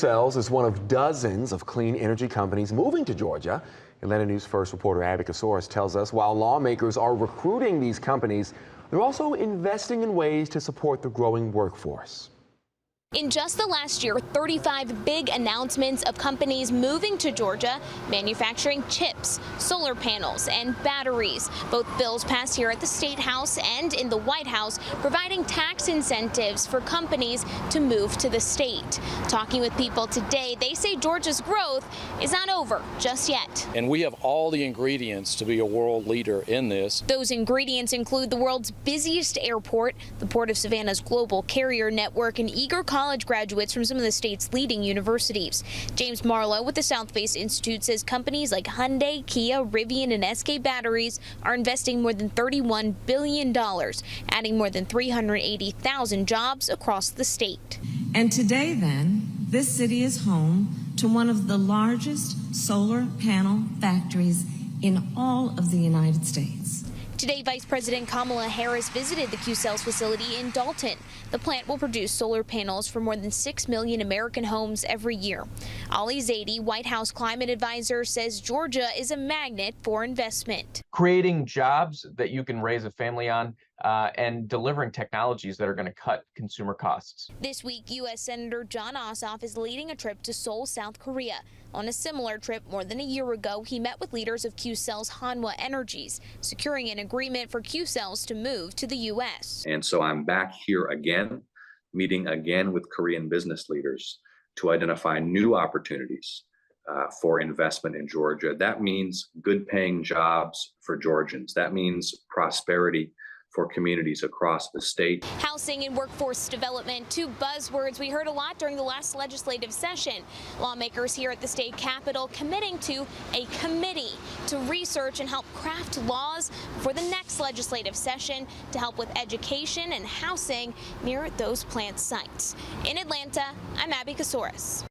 Cells is one of dozens of clean energy companies moving to Georgia. Atlanta News First reporter Abby Casoris tells us while lawmakers are recruiting these companies, they're also investing in ways to support the growing workforce. In just the last year, 35 big announcements of companies moving to Georgia, manufacturing chips, solar panels, and batteries. Both bills passed here at the State House and in the White House, providing tax incentives for companies to move to the state. Talking with people today, they say Georgia's growth is not over just yet. And we have all the ingredients to be a world leader in this. Those ingredients include the world's busiest airport, the Port of Savannah's global carrier network, and eager college graduates from some of the state's leading universities. James Marlowe with the South Face Institute says companies like Hyundai, Kia, Rivian, and SK Batteries are investing more than $31 billion, adding more than 380,000 jobs across the state. And today, then, this city is home to one of the largest solar panel factories in all of the United States. Today, Vice President Kamala Harris visited the Q-Cells facility in Dalton. The plant will produce solar panels for more than 6 million American homes every year. Ali Zaidi, White House climate advisor, says Georgia is a magnet for investment. Creating jobs that you can raise a family on and delivering technologies that are going to cut consumer costs. This week, U.S. Senator Jon Ossoff is leading a trip to Seoul, South Korea. On a similar trip more than a year ago, he met with leaders of Q-Cells Hanwha Energies, securing an agreement for Q-Cells to move to the U.S. And so I'm back here again, meeting again with Korean business leaders to identify new opportunities for investment in Georgia. That means good paying jobs for Georgians. That means prosperity for communities across the state. Housing and workforce development, two buzzwords we heard a lot during the last legislative session. Lawmakers here at the state capitol committing to a committee to research and help craft laws for the next legislative session to help with education and housing near those plant sites. In Atlanta, I'm Abby Casoris.